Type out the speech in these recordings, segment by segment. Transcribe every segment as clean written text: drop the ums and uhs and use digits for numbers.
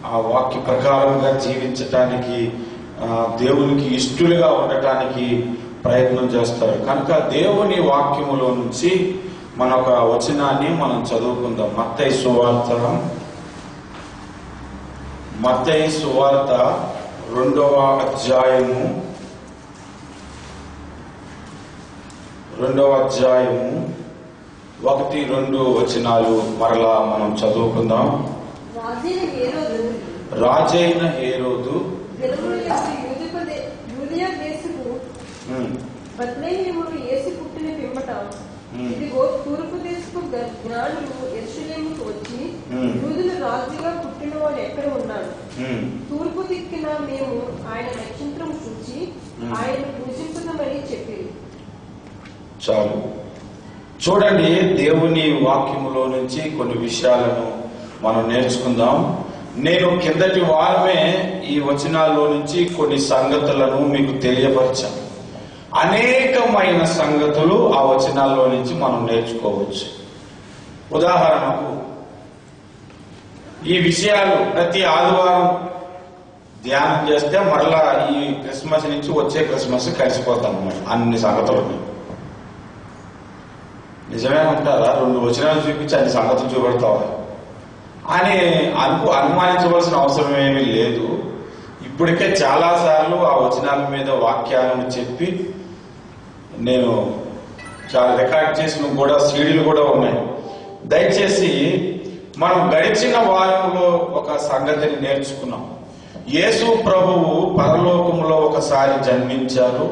ఆ వాక్య ప్రకారంగా జీవించటానికి, దేవునికి ఇష్టలుగా ఉండటానికి ప్రయత్నం చేస్తారు. కనుక దేవుని వాక్యములో నుంచి మన ఒక వచనాన్ని మనం చదువుకుందాం. మత్తయి సువార్త 2వ అధ్యాయము 1-2 వచనాలు మరలా మనం చదువుకుందాం. రాజైన హేరోదు ఇదిగో తూర్పు దేశపు జ్ఞానులు యెరూషలేముకు వచ్చి, యూదుల రాజుగా పుట్టినవాడు ఎక్కడ ఉన్నాడు? తూర్పు దిక్కున మేము ఆయన నక్షత్రం చూచి ఆయనను పూజించుదామని చెప్పింది. చాలు. చూడండి, దేవుని వాక్యములో నుంచి కొన్ని విషయాలను మనం నేర్చుకుందాం. నేను కిందటి వారమే ఈ వచనాల్లో నుంచి కొన్ని సంగతులను మీకు తెలియపరిచాను. అనేకమైన సంగతులు ఆ వచనాల్లో నుంచి మనం నేర్చుకోవచ్చు. ఉదాహరణకు, ఈ విషయాలు ప్రతి ఆదివారం ధ్యానం చేస్తే మరలా ఈ క్రిస్మస్ నుంచి వచ్చే క్రిస్మస్ కలిసిపోతాం అన్నమాట. అన్ని సంగతులు నిజమేమంటారా? 2 వచనాలు చూపించి అన్ని సంగతులు చూపెడతావా అని అనుమానించవలసిన అవసరం ఏమీ లేదు. ఇప్పటికే చాలా సార్లు ఆ వచనాల మీద వాక్యాలను చెప్పి నేను చాలా రికార్డ్ చేసిన కూడా సీడీలు కూడా ఉన్నాయి. దయచేసి మనం గడిచిన వారంలో ఒక సంగతిని నేర్చుకున్నాం. యేసు ప్రభువు పరలోకములో ఒకసారి జన్మించారు,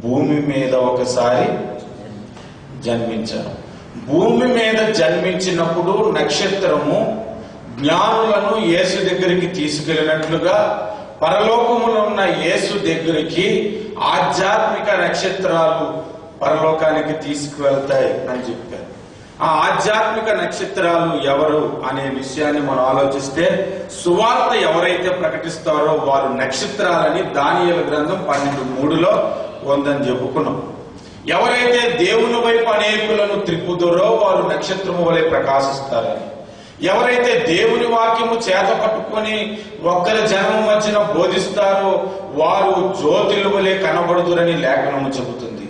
భూమి మీద ఒకసారి జన్మించారు. భూమి మీద జన్మించినప్పుడు నక్షత్రము జ్ఞానులను యేసు దగ్గరికి తీసుకెళ్ళినట్లుగా పరలోకములో ఉన్న యేసు దగ్గరికి ఆధ్యాత్మిక నక్షత్రాలు పరలోకానికి తీసుకువెళ్తాయి అని చెప్పారు. ఆ ఆధ్యాత్మిక నక్షత్రాలు ఎవరు అనే విషయాన్ని మనం ఆలోచిస్తే, సువార్త ఎవరైతే ప్రకటిస్తారో వారు నక్షత్రాలని దానియేలు గ్రంథం 12:3లో ఉందని చెప్పుకున్నాం. ఎవరైతే దేవుని వైపు అనేకులను త్రిప్పుదురో వారు నక్షత్రము వలె ప్రకాశిస్తారని, ఎవరైతే దేవుని వాక్యము చేత పట్టుకొని ఒక్కరి జనము మధ్యన బోధిస్తారో వారు జ్యోతుల వలె కనబడుదురని లేఖనము చెబుతుంది.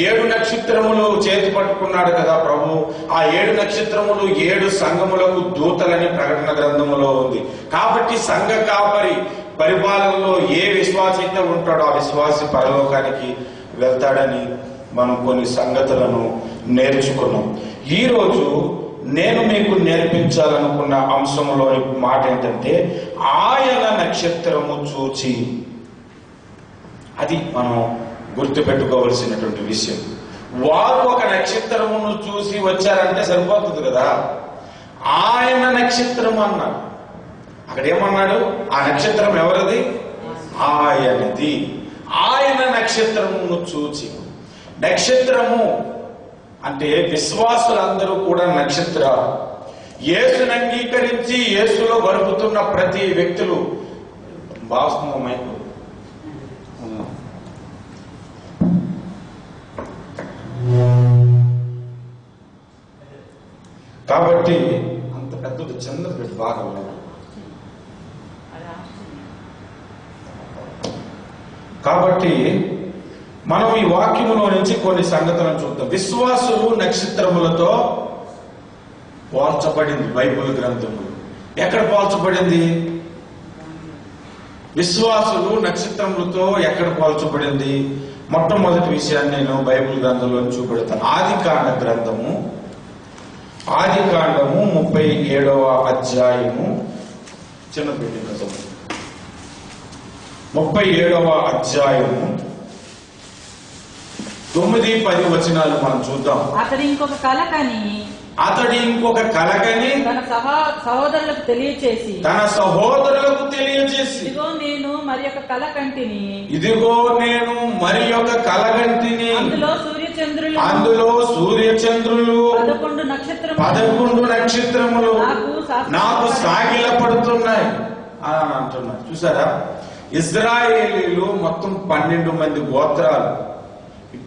7 నక్షత్రములు చేతి పట్టుకున్నాడు కదా ప్రభు. ఆ 7 నక్షత్రములు 7 సంఘములకు దూతలని ప్రకటన గ్రంథములో ఉంది. కాబట్టి సంఘ కాపరి పరిపాలనలో ఏ విశ్వాసి అయితే ఉంటాడో ఆ విశ్వాసి పరలోకానికి వెళ్తాడని మనం కొన్ని సంగతులను నేర్చుకున్నాం. ఈ రోజు నేను మీకు నేర్పించాలనుకున్న అంశంలోని మాట ఏంటంటే, ఆయన నక్షత్రము చూచి. అది మనం గుర్తుపెట్టుకోవలసినటువంటి విషయం. వారు ఒక నక్షత్రమును చూసి వచ్చారంటే సరిపోతుంది కదా. ఆయన నక్షత్రం అన్నాడు. అక్కడ ఏమన్నాడు? ఆ నక్షత్రం ఎవరిది? ఆయనది. ఆయన నక్షత్రమును చూచి. నక్షత్రము అంటే విశ్వాసులందరూ కూడా నక్షత్రాలు. యేసును అంగీకరించి యేసులో గడుపుతున్న ప్రతి వ్యక్తులు వాస్తవమైపు కాబట్టి అంత పెద్దది చంద్రుడు పెట్టి బాగా కాబట్టి మనం ఈ వాక్యములో నుంచి కొన్ని సంగతులను చూద్దాం. విశ్వాసులు నక్షత్రములతో పోల్చబడింది బైబిల్ గ్రంథములు. ఎక్కడ పోల్చబడింది? విశ్వాసులు నక్షత్రములతో ఎక్కడ పోల్చబడింది? మొట్టమొదటి విషయాన్ని నేను బైబిల్ గ్రంథంలో చూపెడతాను. ఆదికాండ గ్రంథము 37వ అధ్యాయము, చిన్న బిడ్డ 37వ అధ్యాయము 9-10 వచనాలు మనం చూద్దాం. అతడు ఇంకొక కల కని తన సహోదరులకు తెలియచేసి ఇదిగో నేను మరి ఒక కల కంటిని అందులో సూర్యచంద్రులు 11 నక్షత్రములు నాకు సాగిలపడుతున్నాయి అని అంటున్నారు. చూసారా? ఇజ్రాయేలీలు మొత్తం 12 మంది గోత్రాలు.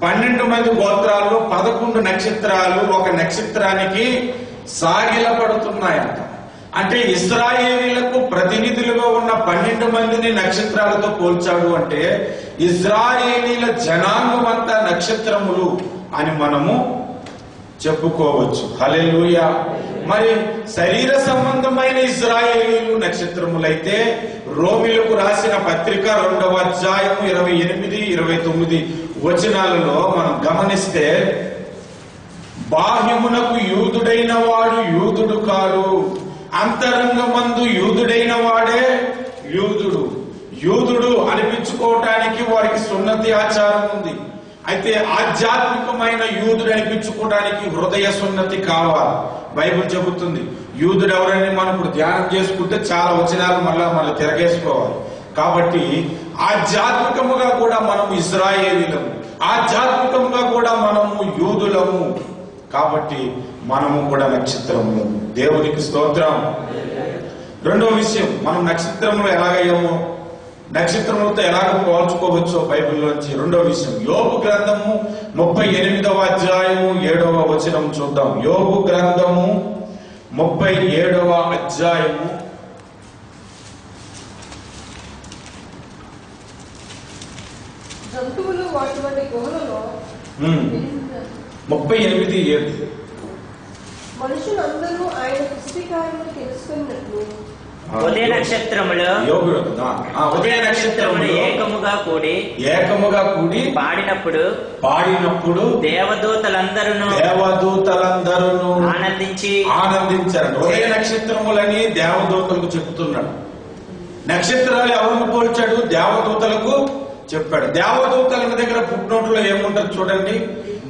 12 మంది గోత్రాల్లో 11 నక్షత్రాలు ఒక నక్షత్రానికి సాగిలపడుతున్నాయంట. అంటే ఇశ్రాయేలీలకు ప్రతినిధులుగా 12 మందిని నక్షత్రాలతో పోల్చాడు అంటే ఇజ్రాయేలీల జనాంగం అంతా నక్షత్రములు అని మనము చెప్పుకోవచ్చు. హల్లెలూయా. మరి శరీర సంబంధమైన ఇజ్రాయేలీలు నక్షత్రములైతే రోమిలకు రాసిన పత్రిక 2వ అధ్యాయం 28, 29 వచనాలలో మనం గమనిస్తే, బాహ్యమునకు యూదుడైన వాడు యూదుడు కాడు, అంతరంగమందు యూదుడైన వాడే యూదుడు. యూదుడు అనిపించుకోవటానికి వారికి సున్నతి ఆచారం ఉంది. అయితే ఆధ్యాత్మికమైన యూదుడు అనిపించుకోవడానికి హృదయ సున్నతి కావాలి. బైబిల్ చెబుతుంది. యూదుడు ఎవరని మనం ఇప్పుడు ధ్యానం చేసుకుంటే చాలా వచనాలు మళ్ళీ తిరగేసుకోవాలి. కాబట్టి ఆధ్యాత్మికముగా కూడా మనము ఇశ్రాయేలీలము, ఆధ్యాత్మికముగా కూడా మనము యూదులము. కాబట్టి మనము కూడా నక్షత్రములు. దేవునికి స్తోత్రం. రెండో విషయం, మనం నక్షత్రములు ఎలాగయ్యామో, నక్షత్రములతో ఎలాగ పోల్చుకోవచ్చో బైబిల్లోంచి రెండో విషయం, యోబు గ్రంథము 38వ అధ్యాయము 7వ వచనం చూద్దాం. యోబు గ్రంథము 37వ అధ్యాయము 38:7 మనుషులందరూ ఆయన సృష్టికార్యములు తెలుసుకున్నట్లు ఉదయ నక్షత్రములు ఉదయ నక్షత్రములు ఏకముగా కూడి పాడినప్పుడు దేవదూతలందరూ ఆనందించారు. ఉదయ నక్షత్రములని దేవదూతలకు చెప్తున్నాడు. నక్షత్రాలు ఎవరిని పోల్చాడు? దేవదూతలకు చెప్పాడు. దేవదూతల దగ్గర పుట్టినోట్లో ఏముంటది చూడండి,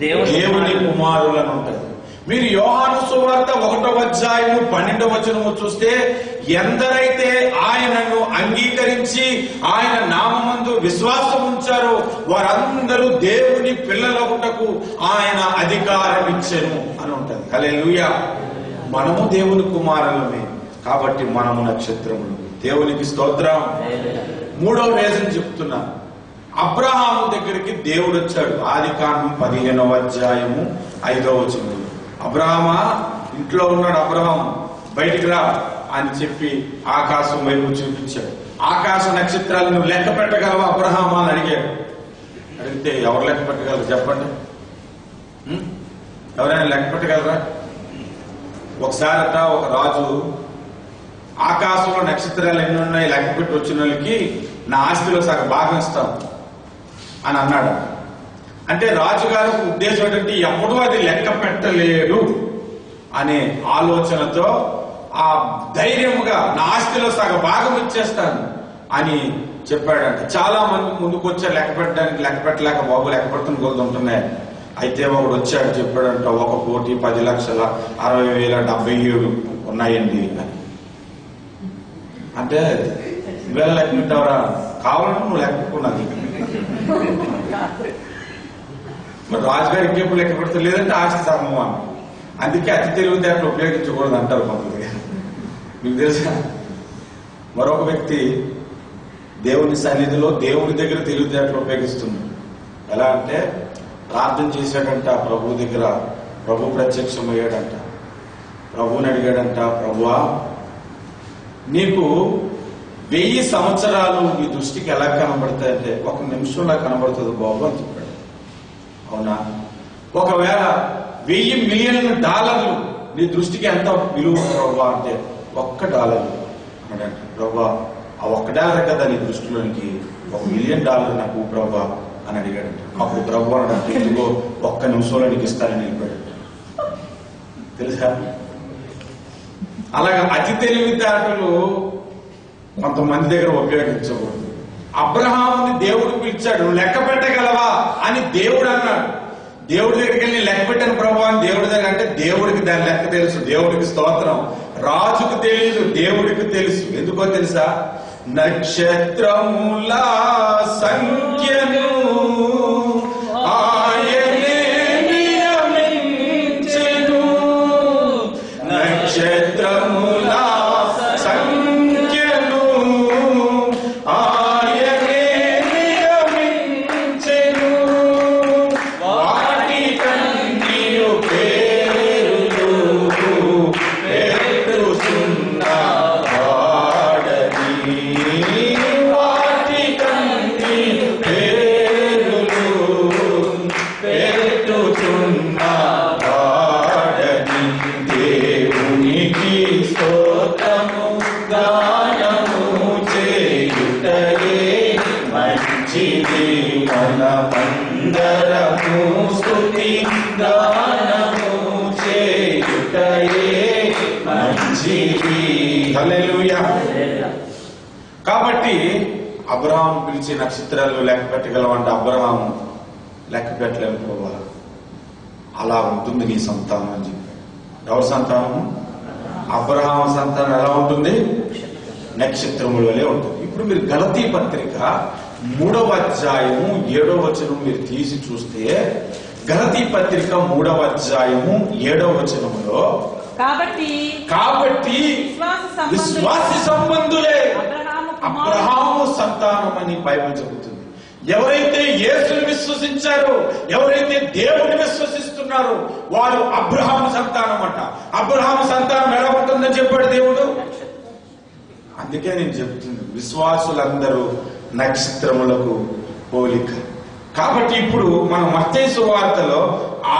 దేవుని కుమారులను ఉంటది. మీరు యోహాను సువార్త 1వ అధ్యాయము 12వ వచనము చూస్తే, ఎందరైతే ఆయనను అంగీకరించి ఆయన నామమందు విశ్వాసం ఉంచారో వారందరూ దేవుని పిల్లలగుటకు ఆయన అధికారం ఇచ్చెను అని ఉంటది. హల్లెలూయా. మనము దేవుని కుమారులమే కాబట్టి మనము నక్షత్రములు. దేవునికి స్తోత్రం. మూడవ రీజన్ చెప్తున్నా. అబ్రహాము దగ్గరికి దేవుడు వచ్చాడు. ఆదికాండం 15వ అధ్యాయము 5వ వచనం. అబ్రహామా, ఇంట్లో ఉన్నాడు అబ్రహాం, బయటికి రా అని చెప్పి ఆకాశం వైపు చూపించాడు. ఆకాశ నక్షత్రాలు నువ్వు లెక్క పెట్టగలవా అబ్రహామా అని అడిగాడు. అడిగితే ఎవరు లెక్క పెట్టగలరు చెప్పండి? ఎవరైనా లెక్క పెట్టగలరా? ఒకసారట ఒక రాజు, ఆకాశంలో నక్షత్రాలు ఎన్ని ఉన్నాయి లెక్క పెట్టి వచ్చిన వాళ్ళకి నా ఆస్తిలో సగం భాగం ఇస్తాం అని అన్నాడు. అంటే రాజుగారి ఉద్దేశం ఏంటంటే ఎప్పుడూ అది లెక్క పెట్టలేడు అనే ఆలోచనతో ఆ ధైర్యముగా నా ఆస్తిలో సగం భాగం ఇచ్చేస్తాను అని చెప్పాడంట. చాలా మంది ముందుకు వచ్చారు లెక్క పెట్టడానికి. లెక్క పెట్టలేక బాబు లెక్క పెడుతున్న కొద్ది ఉంటున్నాయి. అయితే ఒకడు వచ్చాడు చెప్పాడంట 1,10,60,000 ఉన్నాయండి అని. అంటే నువ్వేలా లెక్క పెట్టావరా? కావాలంటే నువ్వు లెక్క పెట్టుకున్నది. మరి రాజుగారు ఇంకెప్పుడు లెక్క పెడతారు, లేదంటే ఆస్తి సగము అని. అందుకే అతి తెలివితేటలు ఉపయోగించకూడదు అంటారు కొంతమంది. మీకు తెలుసా, మరొక వ్యక్తి దేవుని సన్నిధిలో దేవుని దగ్గర తెలివితేటలు ఉపయోగిస్తున్నాడు. ఎలా అంటే ప్రార్థన చేశాడంట ప్రభు దగ్గర. ప్రభు ప్రత్యక్షమయ్యాడంట. ప్రభుని అడిగాడంట, ప్రభువా నీకు 1000 సంవత్సరాలు నీ దృష్టికి ఎలా కనబడతాయంటే 1 నిమిషంలా కనబడుతుంది బాబు అని చెప్పాడు. అవునా? ఒకవేళ $1,000 మిలియన్ నీ దృష్టికి ఎంత విలువ ప్రభా అంటే $1 అన్నాడంట. ప్రభా ఆ $1 కదా నీ దృష్టిలోనికి $1 మిలియన్ నాకు ప్రభా అని అడిగాడంట. అప్పుడు ప్రభు అన్నాడంటే ఇదిగో 1 నిమిషంలో నీకు ఇస్తానని వెళ్ళిపోయాడంట. తెలుసా? అలాగే అతి తెలివితేటలు కొంతమంది దగ్గర ఉపయోగించకూడదు. అబ్రహాముని దేవుడు పిలిచాడు, నువ్వు లెక్క పెట్టగలవా అని దేవుడు అన్నాడు. దేవుడి దగ్గరికి వెళ్ళి లెక్క పెట్టాను ప్రభు అని దేవుడి దగ్గర అంటే దేవుడికి దాని లెక్క తెలుసు. దేవుడికి స్తోత్రం. రాజుకు తెలియదు, దేవుడికి తెలుసు. ఎందుకో తెలుసా? నక్షత్రముల సంఖ్యను ఆయనే నియమించెను. నక్షత్రముల సంఖ్యను ఆయనే నియమించెను. వాటి కన్నీరు పేరులు పెట్టుచున్న వాడని కాబట్టి అబ్రహాం పిలిచి నక్షత్రాలు లెక్క పెట్టగలవంటే అబ్రహాం లెక్క పెట్టలేకపోవాలి. అలా ఉంటుంది నీ సంతానం అని చెప్పాడు. ఎవరి సంతానము? అబ్రహాం సంతానం ఎలా ఉంటుంది? నక్షత్రముల వలె ఉంటుంది. ఇప్పుడు మీరు గలతీ పత్రిక 3వ అధ్యాయము 7వ వచనం మీరు తీసి చూస్తే, గలతీ పత్రిక 3వ అధ్యాయము 7వ వచనములో కాబట్టి విశ్వాస సంబంధులే అబ్రహాము సంతానం అని బైబిల్ చెబుతుంది. ఎవరైతే యేసుని విశ్వసించారో, ఎవరైతే దేవుని విశ్వసిస్తున్నారో వారు అబ్రహాము సంతానం అంట. అబ్రహాము సంతానం ఎలా ఉంటుందని చెప్పాడు దేవుడు. అందుకే నేను చెప్తుంది, విశ్వాసులందరూ నక్షత్రములకు పోలిక. కాబట్టి ఇప్పుడు మనం మత్తయి సువార్తలో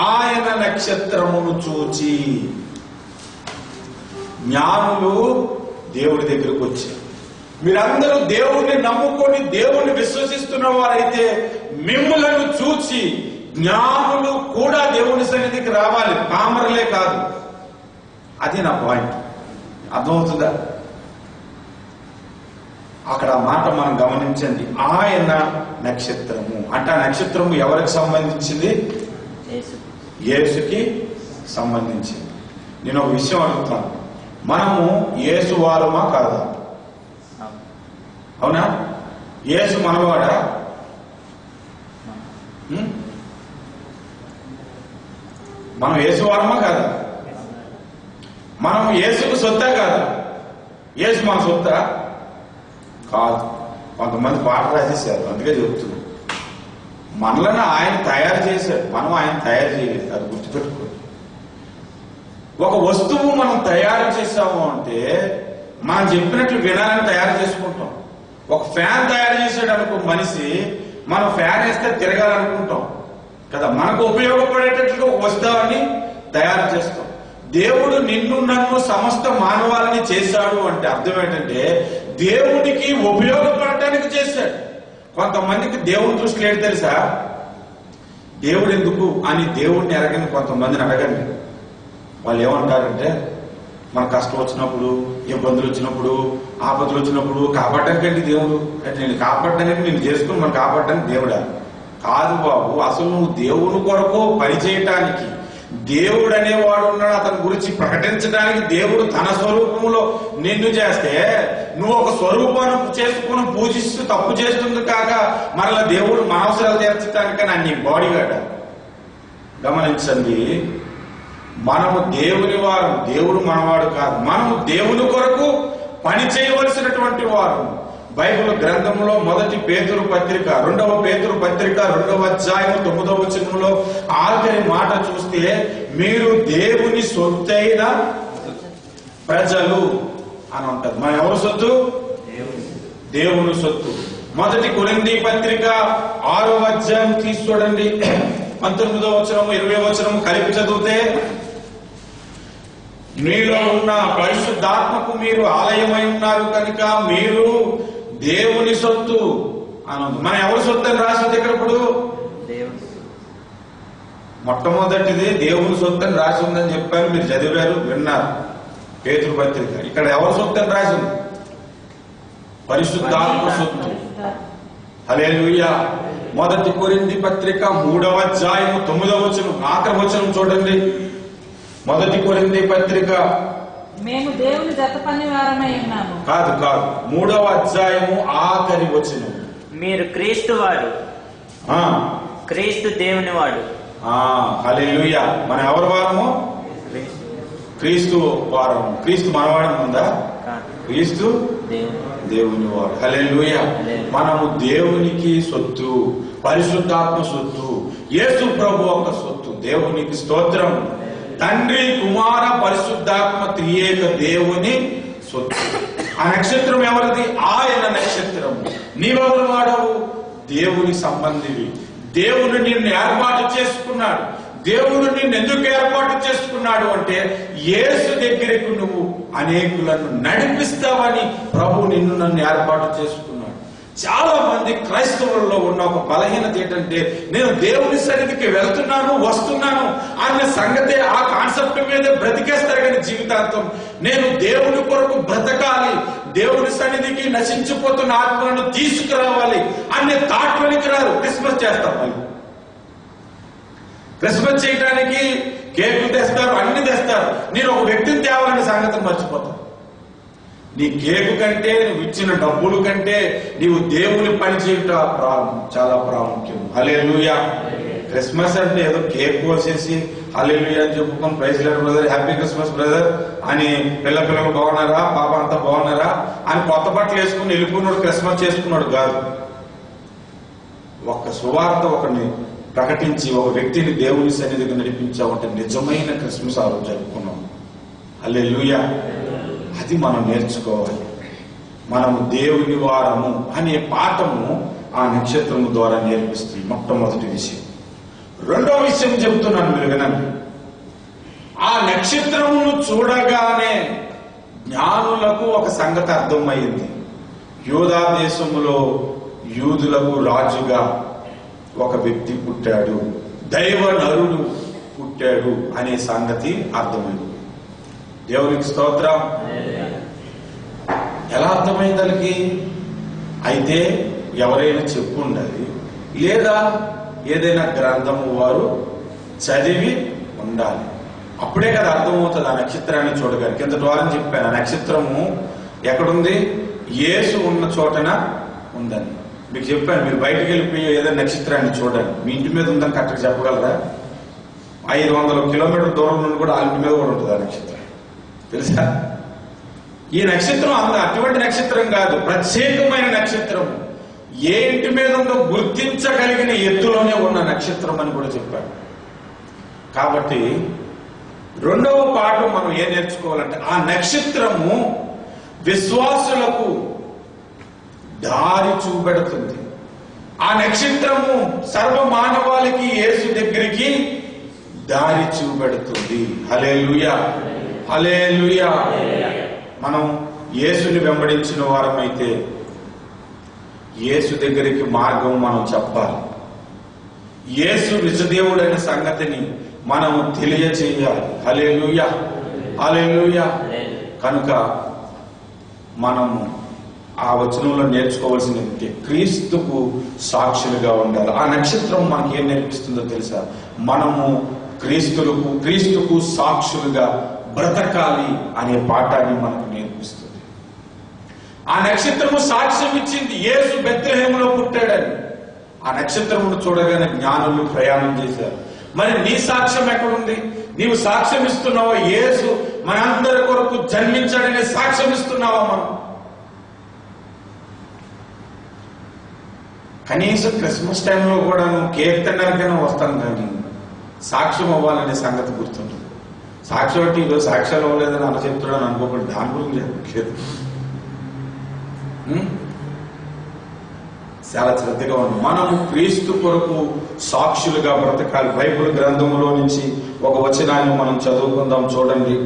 ఆయన నక్షత్రమును చూచి జ్ఞానులు దేవుడి దగ్గరకు వచ్చారు. మీరందరూ దేవుణ్ణి నమ్ముకొని దేవుణ్ణి విశ్వసిస్తున్న వారైతే మిమ్ములను చూచి జ్ఞానులు కూడా దేవుని సన్నిధికి రావాలి, పామరులే కాదు. అది నా పాయింట్. అర్థమవుతుందా? అక్కడ మాట మనం గమనించండి. ఆయన నక్షత్రము అంటే ఆ నక్షత్రము ఎవరికి సంబంధించింది? యేసుకి సంబంధించింది. నేను ఒక విషయం అడుగుతాను, మనము యేసు వారమా కాదా? అవునా? యేసు మనవాడా? మనం యేసు వారమా కాదా? మనం యేసుకు సొత్తా కాదా? యేసు మన సొత్తా కాదు. కొంతమంది పాట రాసేసారు, అందుకే చెప్తున్నాం. మనలను ఆయన తయారు చేశాడు, మనం ఆయన తయారు చేయలేదు. అది గుర్తుపెట్టుకోండి. ఒక వస్తువు మనం తయారు చేసాము అంటే మనం చెప్పినట్లు వినాలని తయారు చేసుకుంటాం. ఒక ఫ్యాన్ తయారు చేసాడు అనుకో మనిషి, మనం ఫ్యాన్ వేస్తే తిరగాలనుకుంటాం కదా. మనకు ఉపయోగపడేటట్లు ఒక వస్తువుని తయారు చేస్తాం. దేవుడు నిన్ను నన్ను సమస్త మానవాళిని చేశాడు అంటే అర్థం ఏంటంటే దేవుడికి ఉపయోగపడటానికి చేశాడు. కొంతమందికి దేవుని దృష్టిలో ఏంటి తెలుసా? దేవుడు ఎందుకు అని దేవుడిని ఎరగని కొంతమందిని అడగండి. వాళ్ళు ఏమంటారంటే, మన కష్టం వచ్చినప్పుడు, ఇబ్బందులు వచ్చినప్పుడు, ఆపదలు వచ్చినప్పుడు కాపాడటానికండి దేవుడు అంటే, నేను కాపాడడానికి నేను చేసుకుని మనం కాపాడడానికి దేవుడా? కాదు బాబు, అసలు నువ్వు దేవుని కొరకు పనిచేయటానికి దేవుడు అనేవాడు ఉన్నాడు, అతని గురించి ప్రకటించడానికి దేవుడు తన స్వరూపంలో నిన్ను చేస్తే నువ్వు ఒక స్వరూపాన్ని చేసుకుని పూజిస్తూ తప్పు చేస్తుంది కాక మరలా దేవుడు మన అవసరాలు తీర్చడానికని అన్ని బాడీ గార్డ్. గమనించండి, మనము దేవుని వారు, దేవుడు మనవాడు కాదు. మనము దేవుని కొరకు పని చేయవలసినటువంటి వారు. బైబిల్ గ్రంథంలో 1 పేతురు పత్రిక 2వ పేతురు పత్రిక 2వ అధ్యాయం 9వ వచనంలో ఆఖరి మాట చూస్తే, మీరు దేవుని సొత్తైన ప్రజలు అని ఉంటది. మన ఎవరు సొత్తు? దేవుని సొత్తు. 1 కొరింథీ పత్రిక 6వ అధ్యాయం తీసి చూడండి, 19వ వచనము 20వ వచనము కలిపి చదివితే, మీలో ఉన్న పరిశుద్ధాత్మకు మీరు ఆలయమై ఉన్నారు కనుక మీరు దేవుని సొత్తు అని. మన ఎవరి సొత్తు అని రాసింది ఇక్కడ? ఇప్పుడు మొట్టమొదటిది దేవుని సొత్తు అని రాసి ఉందని చెప్పారు, మీరు చదివారు, విన్నారు. పేతురు పత్రిక ఇక్కడ ఎవరి సొత్తు అని రాసింది? పరిశుద్ధాత్మ సొత్తు. హల్లెలూయా. 1 కొరింథీ పత్రిక 3వ అధ్యాయం 9వ వచనం ఆఖరి వచనం చూడండి. 1 కొరింథీ పత్రిక, మేము దేవుని జత పనివారమై ఉన్నాము. కాదు 3వ అధ్యాయము ఆఖరి వచనం, మీరు క్రీస్తు వాడు, క్రీస్తు దేవుని వాడు. హల్లెలూయా. మన ఎవరి వారము? క్రీస్తు వారము. క్రీస్తు మనవాడం ఉందా? క్రీస్తు దేవుని వాడు. హల్లెలూయా. మనము దేవునికి సొత్తు, పరిశుద్ధాత్మ సొత్తు, యేసు ప్రభు ఒక సొత్తు. దేవునికి స్తోత్రం. తండ్రి, కుమార, పరిశుద్ధాత్మ త్రియేక దేవుని సొత్తు. ఆ నక్షత్రం ఎవరిది? ఆయన నక్షత్రం. నీవెవరు వాడవు? దేవుని సంబంధివి. దేవుడు నిన్ను ఏర్పాటు చేసుకున్నాడు. దేవుడు నిన్ను ఎందుకు ఏర్పాటు చేసుకున్నాడు అంటే యేసు దగ్గరకు నువ్వు అనేకులను నడిపిస్తావని ప్రభు నిన్ను నన్ను ఏర్పాటు చేసుకున్నాడు. చాలా మంది క్రైస్తవుల్లో ఉన్న ఒక బలహీనత ఏంటంటే, నేను దేవుని సన్నిధికి వెళ్తున్నాను వస్తున్నాను అన్న సంగతే, ఆ కాన్సెప్ట్ మీదే బ్రతికేస్తారు కానీ జీవితాంతం నేను దేవుని కొరకు బ్రతకాలి, దేవుని సన్నిధికి నశించిపోతున్న ఆత్మలను తీసుకురావాలి అనే థాట్లోనికి రారు. క్రిస్మస్ చేస్తాం, వాళ్ళు క్రిస్మస్ చేయడానికి కేకులు తెస్తారు, అన్ని తెస్తారు. నేను ఒక వ్యక్తిని తేవాలనే సంగతిని మర్చిపోతాను. నీ కేకు కంటే, నువ్వు ఇచ్చిన డబ్బుల కంటే నీవు దేవుని పని చేయటం చాలా ప్రాముఖ్యం. హల్లెలూయా. క్రిస్మస్ అంటే ఏదో కేక్ కోసేసి హల్లెలూయా అని చెప్పుకొని, praise lord brother, happy Christmas brother అని, పిల్లలు బాగున్నారా, పాప అంతా బాగున్నారా అని కొత్త బట్టలు వేసుకుని వెళ్ళిపోయినాడు, క్రిస్మస్ చేసుకున్నాడు కాదు. ఒక్క సువార్త ఒకరిని ప్రకటించి ఒక వ్యక్తిని దేవుని సన్నిధికి నడిపించామంటే నిజమైన క్రిస్మస్ ఆ రోజు జరుపుకున్నాం. హల్లెలూయా. అది మనం నేర్చుకోవాలి. మనము దేవుని వారము అనే పాఠము ఆ నక్షత్రము ద్వారా నేర్పిస్తుంది. మొట్టమొదటి విషయం. రెండో విషయం చెప్తున్నాను, మీరు వినండి. ఆ నక్షత్రమును చూడగానే జ్ఞానులకు ఒక సంగతి అర్థమైంది. యూదా దేశములో యూదులకు రాజుగా ఒక వ్యక్తి పుట్టాడు, దైవ నరుడు పుట్టాడు అనే సంగతి అర్థమైంది. దేవునికి స్తోత్రం. ఎలా అర్థమైంది వాళ్ళకి? అయితే ఎవరైనా చెప్పు ఉండాలి, లేదా ఏదైనా గ్రంథము వారు చదివి ఉండాలి. అప్పుడే కదా అర్థమవుతుంది ఆ నక్షత్రాన్ని చూడగానే. కింద వారం చెప్పాను, ఆ నక్షత్రము ఎక్కడుంది? యేసు ఉన్న చోటన ఉందని మీకు చెప్పాను. మీరు బయటకు వెళ్ళిపోయి ఏదైనా నక్షత్రాన్ని చూడండి. మీ ఇంటి మీద ఉందని కరెక్ట్గా చెప్పగలరా? 500 కిలోమీటర్ల దూరం నుండి కూడా ఆ ఇంటి మీద కూడా ఉంటుంది ఆ నక్షత్రం. తెలుసా? ఈ నక్షత్రం అటువంటి నక్షత్రం కాదు, ప్రత్యేకమైన నక్షత్రం. ఏ ఇంటి మీద ఉందో గుర్తించగలిగిన ఎత్తులోనే ఉన్న నక్షత్రం అని కూడా చెప్పారు. కాబట్టి రెండవ పాఠం మనం ఏం నేర్చుకోవాలంటే, ఆ నక్షత్రము విశ్వాసులకు దారి చూపెడుతుంది. ఆ నక్షత్రము సర్వ మానవాళికి యేసు దగ్గరికి దారి చూపెడుతుంది. హల్లెలూయా, హల్లెలూయా. మనం యేసుని వెంబడించిన వారమైతే యేసు దగ్గరికి మార్గం మనం చెప్పాలి. యేసు నిజదేవుడైన సంగతిని మనం తెలియచేయాలి. హల్లెలూయా, హల్లెలూయా. కనుక మనము ఆ వచనంలో నేర్చుకోవాల్సింది క్రీస్తుకు సాక్షులుగా ఉండాలి. ఆ నక్షత్రం మనకి ఏం నేర్పిస్తుందో తెలుసా? మనము క్రీస్తుకు సాక్షులుగా బ్రతకాలి అనే పాఠాన్ని మనకు నేర్పిస్తుంది. ఆ నక్షత్రము సాక్ష్యం ఇచ్చింది, యేసు బెత్లెహేములో పుట్టాడని. ఆ నక్షత్రమును చూడగానే జ్ఞానులు ప్రయాణం చేశారు. మరి నీ సాక్ష్యం ఎక్కడుంది? నీవు సాక్ష్యం ఇస్తున్నావా? యేసు మనందరి కొరకు జన్మించాడనే సాక్ష్యం ఇస్తున్నావా? మనం కనీసం క్రిస్మస్ టైంలో కూడా కేక్ తినడానికైనా వస్తాను, కానీ సాక్ష్యం అవ్వాలనే సంగతి గుర్తుంటుంది. సాక్ష్యం అంటే ఈరోజు సాక్ష్యాలు అవ్వలేదని అన్న చెప్తున్నాను అనుకోకుండా దాని గురించి చెప్పట్లేదు. చాలా శ్రద్ధగా ఉంది. మనము క్రీస్తు కొరకు సాక్షులుగా బ్రతకాలి. బైబిల్ గ్రంథములో నుంచి ఒక వచనాన్ని మనం చదువుకుందాం. చూడండి,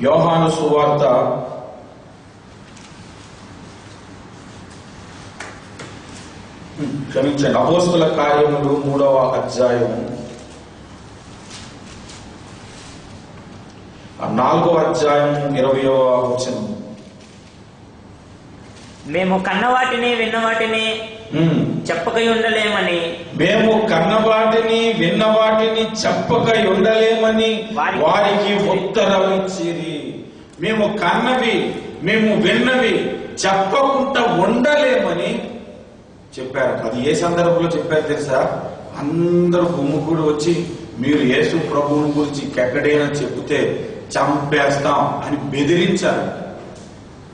యోహాను సువార్త 3వ అపోస్తల కార్యములు 3వ అధ్యాయము 4వ అధ్యాయం 20వ వచనం. మేము కన్నవాటిని విన్నవాటిని చెప్పకై ఉండలేమని, మేము కన్నవాటిని విన్నవాటిని చెప్పకై ఉండలేమని వారికి ఉత్తరం ఇచ్చిరి. మేము కన్నవి మేము విన్నవి చెప్పకుండా ఉండలేమని చెప్పారు. అది ఏ సందర్భంలో చెప్పారు తెలుసా? అందరూ గుమ్ముకూడి వచ్చి మీరు యేసు ప్రభువుని గురించి ఎక్కడైనా చెబితే చంపేస్తాం అని బెదిరించారు.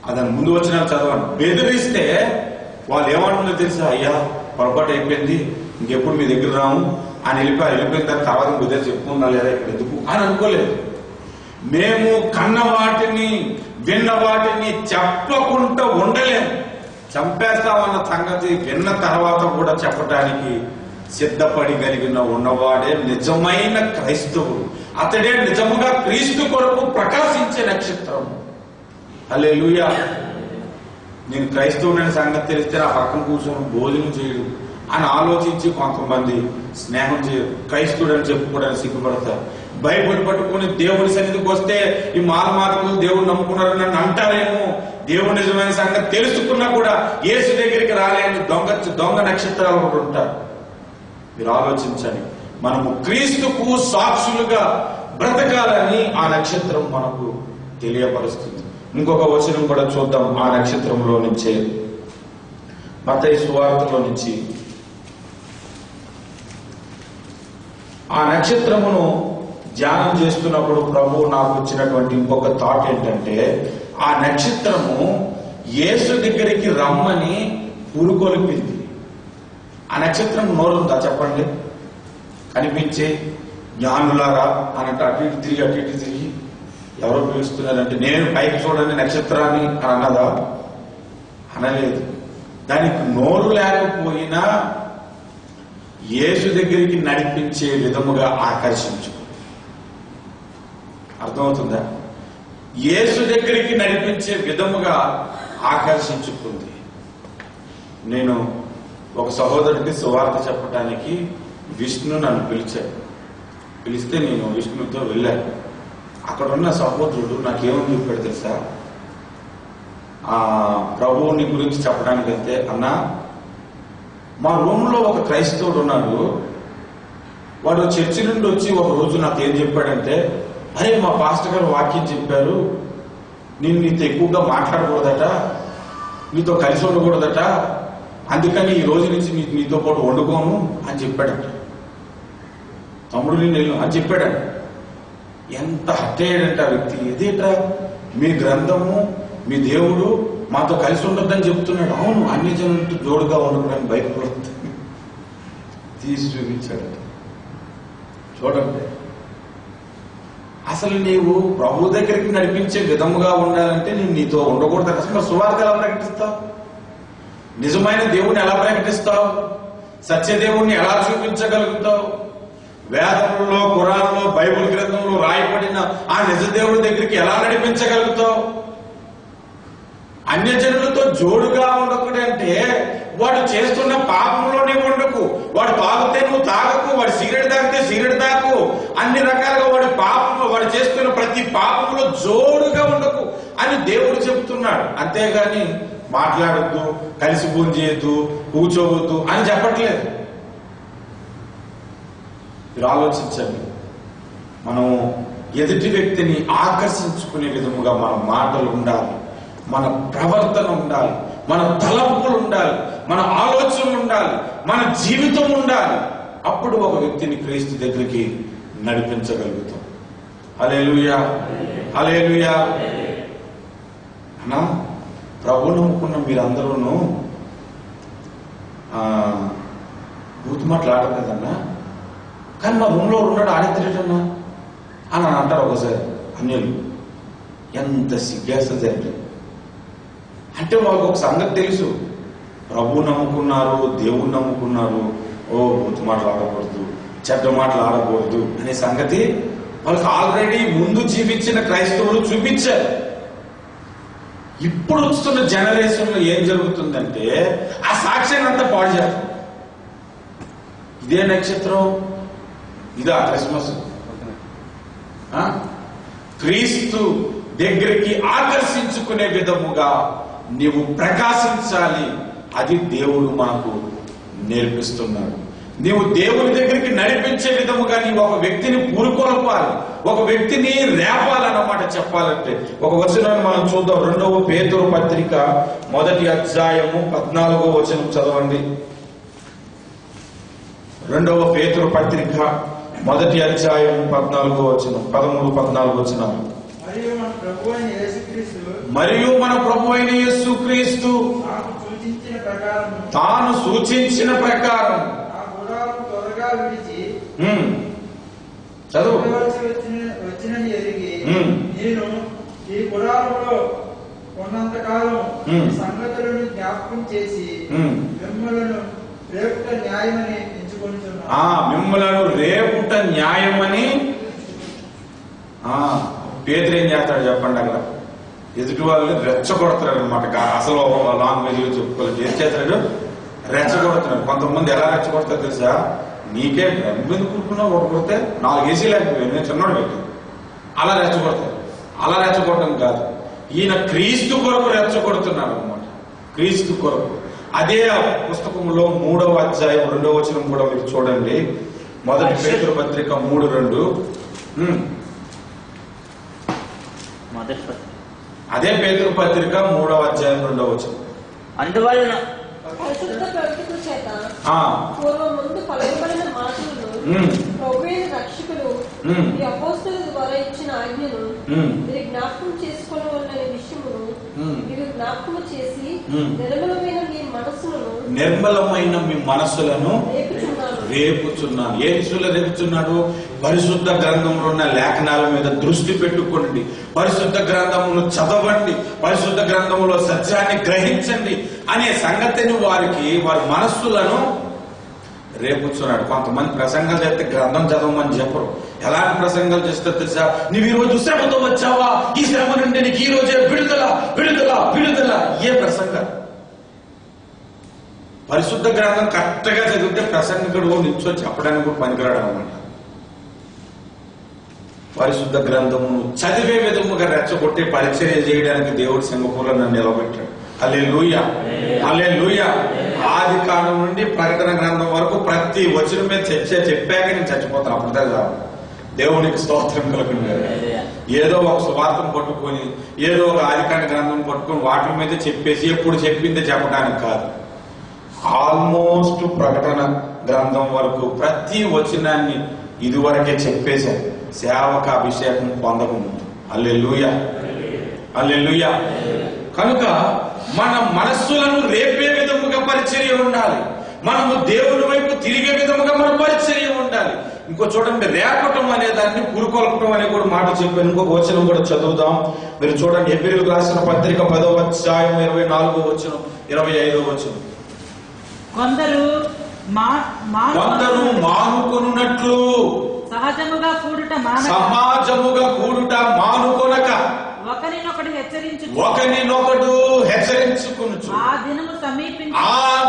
అదని ముందు వచ్చిన చదవండి. బెదిరిస్తే వాళ్ళు ఏమంటుందో తెలుసా? అయ్యా పొరపాటు అయిపోయింది, ఇంకెప్పుడు మీ దగ్గర రాము అని వెళ్ళిపోయిన తర్వాత కుదిరి చెప్పుకున్నా లేదా ఇక్కడ ఎందుకు అని అనుకోలేదు. మేము కన్న వాటిని విన్న వాటిని చెప్పకుండా ఉండలేము, చంపేస్తామన్న సంగతి విన్న తర్వాత కూడా చెప్పడానికి సిద్ధపడి కలిగిన ఉన్నవాడే నిజమైన క్రైస్తవుడు. అతడే నిజముగా క్రీస్తు కొరకు ప్రకాశించే నక్షత్రం. హల్లెలూయా. నేను క్రైస్తవుడైన సంగతి తెలిస్తే ఆ పక్కన కూర్చొని భోజనం చేయడు అని ఆలోచించి కొంతమంది స్నేహం చేయరు. క్రైస్తవుడని చెప్పుకోవడానికి సిగ్గుపడతారు. బైబిల్ పట్టుకుని దేవుని సన్నిధికి వస్తే ఈ మాతలు దేవుడు నమ్ముకున్నారని నన్ను అంటారేమో. దేవుడు నిజమైన సంగతి తెలుసుకున్నా కూడా యేసు దగ్గరికి రాలేని దొంగ నక్షత్రాలు ఒకటి ఉంటారు. మీరు ఆలోచించండి. మనము క్రీస్తుకు సాక్షులుగా బ్రతకాలని ఆ నక్షత్రం మనకు తెలియపరుస్తుంది. ఇంకొక వచనం కూడా చూద్దాం. ఆ నక్షత్రంలో నుంచే మత్తయి సువార్తలో నుంచి ఆ నక్షత్రమును ధ్యానం చేస్తున్నప్పుడు ప్రభు నాకు వచ్చినటువంటి ఇంకొక థాట్ ఏంటంటే, ఆ నక్షత్రము యేసు దగ్గరికి రమ్మని పురుకొల్పింది. ఆ నక్షత్రం నోరుందా చెప్పండి? కనిపించే జ్ఞానులారా అనంటే అటు ఇటు తిరిగి ఎవరో పిలుస్తున్నారంటే నేను పైకి చూడండి నక్షత్రాన్ని అని అన్నదా? అనలేదు. దానికి నోరు లేకపోయినా యేసు దగ్గరికి నడిపించే విధముగా ఆకర్షించు. అర్థమవుతుందా? యేసు దగ్గరికి నడిపించే విధముగా ఆకర్షించుకుంది. నేను ఒక సహోదరుడికి సువార్త చెప్పడానికి విష్ణు నన్ను పిలిస్తే నేను విష్ణుతో వెళ్ళాను. అక్కడ ఉన్న సహోదరుడు నాకేమని చెప్పాడు తెలుసా? ఆ ప్రభువుని గురించి చెప్పడానికి వెళ్తే, అన్నా మా రూమ్ లో ఒక క్రైస్తవుడు ఉన్నాడు, వాడు చర్చి నుండి వచ్చి ఒక రోజు నాకు ఏం చెప్పాడంటే, అరే మా పాస్టర్ గారు వాక్యం చెప్పారు, నేను నీతో ఎక్కువగా మాట్లాడకూడదట, నీతో కలిసి ఉండకూడదట, అందుకని ఈ రోజు నుంచి నీతో పాటు వండుకోను అని చెప్పాడట. తమ్ముడు నేను అని చెప్పాడంట. ఎంత హర్ట్ అయ్యాడంటే ఆ వ్యక్తి. ఇదేట్రా మీ గ్రంథము మీ దేవుడు మాతో కలిసి ఉండొద్దని చెప్తున్నాడు. అవును, అన్ని జనులతో జోడుగా ఉండకూడదని బైబిల్ తీసి చూపించాడట. చూడండి, అసలు నీవు ప్రభు దగ్గరికి నడిపించే విధముగా ఉండాలంటే నేను నీతో ఉండకూడదు. అసలు సువార్త ఎలా ప్రకటిస్తావు? నిజమైన దేవుణ్ణి ఎలా ప్రకటిస్తావు? సత్యదేవుణ్ణి ఎలా చూపించగలుగుతావు? వేదంలో, ఖురాన్లో, బైబిల్ గ్రంథంలో రాయబడిన ఆ నిజ దేవుడి దగ్గరికి ఎలా నడిపించగలుగుతావు? అన్యజనులతో జోడుగా ఉండకూడంటే వాడు చేస్తున్న పాపంలోనే ఉండకు. వాడు తాగితే నువ్వు తాగకు, వాడు సిగరెట్ తాగితే సిగరెట్ తాగు, అన్ని రకాలుగా వాడి పాపంలో వాడు చేస్తున్న ప్రతి పాపంలో జోడుగా ఉండకు అని దేవుడు చెబుతున్నాడు. అంతేగాని మాట్లాడద్దు, కలిసి భోజనం చేయొద్దు, కూర్చోవద్దు అని చెప్పట్లేదు. మీరు ఆలోచించండి. మనం ఎదుటి వ్యక్తిని ఆకర్షించుకునే విధముగా మన మాటలు ఉండాలి, మన ప్రవర్తన ఉండాలి, మన తలంపులు ఉండాలి, మన ఆలోచనలు ఉండాలి, మన జీవితం ఉండాలి. అప్పుడు ఒక వ్యక్తిని క్రీస్తు దగ్గరికి నడిపించగలుగుతాం. హల్లెలూయా, హల్లెలూయా. అన్నా ప్రభు నమ్ముకున్న మీరందరూ బూతు మాట్లాడరు కదన్నా, కానీ మా రూమ్లో ఉన్నాడు ఆడిద్దరేటన్నా అని అంటారు ఒకసారి అన్యులు. ఎంత సిగ్గేస్తుంది అంటే, అంటే వాళ్ళకు ఒక సంగతి తెలుసు, ప్రభు నమ్ముకున్నారు, దేవుణ్ణి నమ్ముకున్నారు, ఓ బూతు మాటలు ఆడకూడదు, చెడ్డ మాటలు ఆడకూడదు అనే సంగతి వాళ్ళకి ఆల్రెడీ ముందు జీవించిన క్రైస్తవులు చూపించారు. ఇప్పుడు వస్తున్న జనరేషన్ లో ఏం జరుగుతుందంటే ఆ సాక్ష్యాన్ని అంతా పాడు చేస్తారు. ఇదే నక్షత్రం, ఇదా క్రిస్మస్. క్రీస్తు దగ్గరికి ఆకర్షించుకునే విధముగా నీవు ప్రకాశించాలి. అది దేవుడు మనకు నేర్పిస్తున్నాడు. నీవు దేవుని దగ్గరికి నడిపించే విధముగా నీవు ఒక వ్యక్తిని పూరుకొల్పాలి, ఒక వ్యక్తిని రేపాలన్నమాట. చెప్పాలంటే ఒక వచనాన్ని మనం చూద్దాం. 2వ పేతురు పత్రిక 1వ అధ్యాయము 14వ వచనం చదవండి. 2వ పేతురు పత్రిక 1వ అధ్యాయము 14వ వచనం, 13-14 వచనాలు. మరియు మన ప్రభు అయిన యేసుక్రీస్తు తాను సూచించిన ప్రకారం చదువు వచ్చినని ఎరిగి నేను ఈ గుడారంలో ఉన్నంతకాలం సంగతులను జ్ఞాపకం చేసి మిమ్మలను రేపుట న్యాయమని ఎంచుకుంటున్నాను. మిమ్మలను రేపుట న్యాయమని. పేతురు ఏం చేస్తాడు చెప్పండి? అక్కడ ఎదుటి వాళ్ళని రెచ్చగొడతాడు అనమాట. అసలు లాంగ్వేజ్ లో చెప్పుకోలేదు. ఏం చేస్తాడు? రెచ్చగొడుతున్నాడు. కొంతమంది ఎలా రెచ్చగొడతారు తెలుసా? నీకే ఎందుకు కూర్చున్నావు, ఒక కొడితే 4 ఏసీ లేకపోయాను, నేను చిన్నోడు పెట్టి అలా రెచ్చగొడతాడు. అలా రెచ్చగొట్టడం కాదు, ఈయన క్రీస్తు కొరకు రెచ్చగొడుతున్నారు అనమాట. క్రీస్తు కొరకు. అదే పుస్తకంలో 3వ అధ్యాయం 2వ వచనం కూడా మీరు చూడండి. మొదటి పేతురు పత్రిక 3:2. అదే పేతురు పత్రిక 3వ అధ్యాయం 2వ వచనం. అందువలన పరిశుద్ధ ప్రవక్తల చేత పూర్వం ముందు పలుకబడిన మాటలను ప్రభువైన రక్షకుడు ఈ అపోస్తలుల ద్వారా ఇచ్చిన ఆజ్ఞను మీరు జ్ఞాపకం చేసుకోవాలనే విషయమును మీరు జ్ఞాపకం చేసి నిర్మలమైన మీ మనస్సులను రేపుచున్నాను. ఏ విషయంలో రేపుచున్నాడు? పరిశుద్ధ గ్రంథంలో ఉన్న లేఖనాల మీద దృష్టి పెట్టుకోండి, పరిశుద్ధ గ్రంథమును చదవండి, పరిశుద్ధ గ్రంథంలో సత్యాన్ని గ్రహించండి అనే సంగతిని వారి మనస్సులను రేపుచున్నాడు. కొంతమంది ప్రసంగాలు చేస్తే గ్రంథం చదవమని చెప్పరు. ఎలాంటి ప్రసంగాలు చేస్తే తెలుసా? నువ్వు ఈ రోజు శ్రమతో వచ్చావా, ఈ శ్రమ నుండి నీకు ఈ రోజే విడుదల విడుదల విడుదల. ఏ ప్రసంగం? పరిశుద్ధ గ్రంథం కరెక్ట్గా చదివితే ప్రసంగికుడు నిల్చో చెప్పడానికి కూడా పనికిరాడు అనమాట. పరిశుద్ధ గ్రంథము చదివే విధముగా రెచ్చగొట్టి పరిచర్య చేయడానికి దేవుడు సింగపూర్లో నన్ను నిలబెట్టాడు. హల్లెలూయా, హల్లెలూయా. ఆది కాలం నుండి ప్రకటన గ్రంథం వరకు ప్రతి వచనం మీద చెప్పాక నేను చచ్చిపోతాను. అప్పుడే కాదు. దేవునికి స్తోత్రం కలుగుతుంది. ఏదో ఒక సువార్తం పట్టుకొని, ఏదో ఒక ఆదికాండ గ్రంథం పట్టుకొని వాటి మీద చెప్పేసి ఎప్పుడు చెప్పిందే చెప్పడానికి కాదు. ఆల్మోస్ట్ ప్రకటన గ్రంథం వరకు ప్రతి వచనాన్ని ఇదివరకే చెప్పేశాను, సేవక అభిషేకం పొందకముందు. హల్లెలూయా, హల్లెలూయా. కనుక మన మనస్సులను రేపే విధముగా పరిచర్య ఉండాలి. మనము దేవుని వైపు తిరిగే విధముగా మన పరిచర్య ఉండాలి. ఇంకో చూడండి, రేపటం అనే దాన్ని పురుకొల్పటం అనే కూడా మాట చెప్పాను. ఇంకొక వచనం కూడా చదువుదాం. మీరు చూడండి, హెబ్రీయులకు రాసిన పత్రిక 10వ అధ్యాయం 24వ వచనం, 25వ వచనం. కొందరు మానుకొనున్నట్లు సమాజముగా కూడుట మానుకొనక ఒకరినొకడు హెచ్చరించుకొనుచు ఆ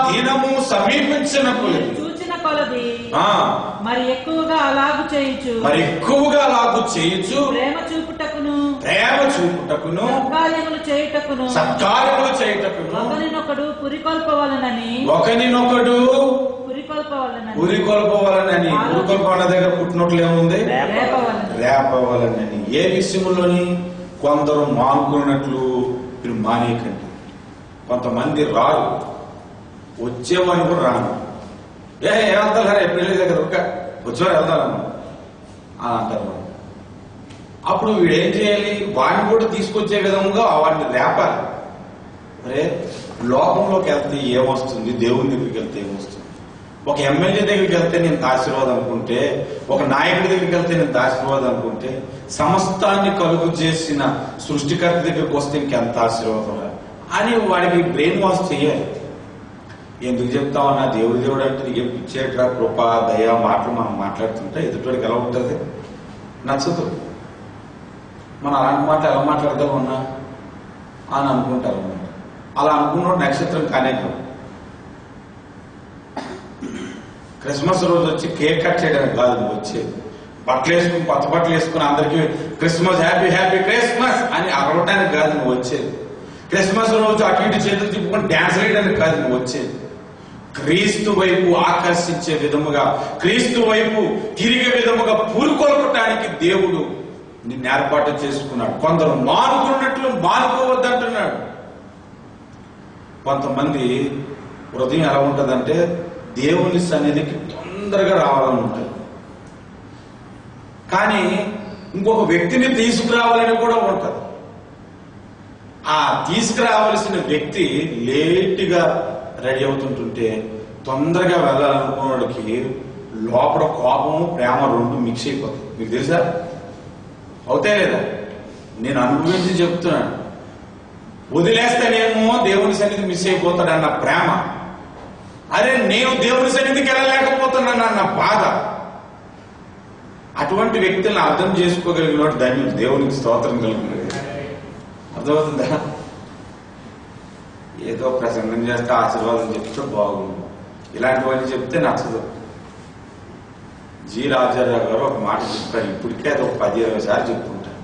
దినము సమీపించినప్పుడు చూచిన కొలది మరి ఎక్కువగా అలాగు చేయుచు ప్రేమ చూపుటకును సత్కార్యములు చేయుటకును ఒకరినొకడు పురికొల్పవలనని పురికొల్పవలన దగ్గర పుట్టినట్లు ఏముంది? రేపవలనని. ఏ విషయంలోని? కొందరు మానుకున్నట్లు మీరు మానేయకండి. కొంతమంది రారు, వచ్చేవాడిని కూడా రాను. వెళ్తారా పెళ్లి దగ్గర వచ్చేవారు వెళ్తారమ్మా అని అంటారు. అప్పుడు వీడేం చేయాలి? వాడిని కూడా తీసుకొచ్చే విధంగా వాడిని రేపాలి. అరే, లోకంలోకి వెళ్తే ఏమొస్తుంది, దేవుని దగ్గరికి వెళ్తే ఏమొస్తుంది? ఒక ఎమ్మెల్యే దగ్గరికి వెళ్తే నేను ఆశీర్వాదం అనుకుంటే, ఒక నాయకుడి దగ్గరికి వెళ్తే నేను ఆశీర్వాదం అనుకుంటే, సమస్తాన్ని కలుగు చేసిన సృష్టికర్త దగ్గరికి వస్తే ఇంకెంత ఆశీర్వాదం అని వాడికి బ్రెయిన్ వాష్ చేయాలి. ఎందుకు చెప్తామన్నా? దేవుడు అంటే నీకు పిచ్చేట్రా, కృప, దయ మాటలు మనం మాట్లాడుతుంటే ఎదుటివాడికి ఎలా ఉంటుంది? నచ్చదు. మనం అలాంటి మాట ఎలా మాట్లాడదామన్నా అని అనుకుంటారు అన్నమాట. అలా అనుకున్నప్పుడు నక్షత్రం కానే కాదు. క్రిస్మస్ రోజు వచ్చి కేక్ కట్ చేయడానికి కాదు నువ్వు వచ్చేది. బట్టలు వేసుకుని, కొత్త బట్టలు వేసుకుని అందరికీ క్రిస్మస్ హ్యాపీ హ్యాపీ క్రిస్మస్ అని అరవటానికి కాదు నువ్వు వచ్చేది. క్రిస్మస్ రోజు అటు ఇటు చేతులు తిప్పుకొని డ్యాన్స్ వేయడానికి కాదు నువ్వు వచ్చేది. క్రీస్తు వైపు ఆకర్షించే విధముగా, క్రీస్తు వైపు తిరిగే విధముగా పూరుకొల్పటానికి దేవుడు నిన్ను ఏర్పాటు చేసుకున్నాడు. కొందరు మానుకున్నట్లు మానుకోవద్దంటున్నాడు. కొంతమంది హృదయం ఎలా ఉంటుందంటే దేవుని సన్నిధికి తొందరగా రావాలని ఉంటుంది, కానీ ఇంకొక వ్యక్తిని తీసుకురావాలని కూడా ఉంటుంది. ఆ తీసుకురావాల్సిన వ్యక్తి లేట్గా రెడీ అవుతుంటుంటే తొందరగా వెళ్ళాలనుకున్నవాడికి లోపల కోపము, ప్రేమ రెండు మిక్స్ అయిపోతాయి. మీకు తెలుసా? అవుతాయి లేదా? నేను అనుభవించి చెప్తున్నాను. వదిలేస్తేనేమో దేవుని సన్నిధి మిస్ అయిపోతాడన్న ప్రేమ, అరే నేను దేవుని సన్నిధికి వెళ్ళలేకపోతున్నానన్న బాధ. అటువంటి వ్యక్తులను అర్థం చేసుకోగలిగిన ధన్యుడు. దేవునికి స్తోత్రం కలుగుతుంది. అర్థమవుతుందా? ఏదో ప్రసంగం చేస్తే ఆశీర్వాదం చెప్తే బాగుంది, ఇలాంటివన్నీ చెప్తే నచ్చదు. జి రాజారావు గారు ఒక మాట చెప్పారు, ఇప్పటికే అది ఒక 10-20 సార్లు చెప్పుకుంటారు.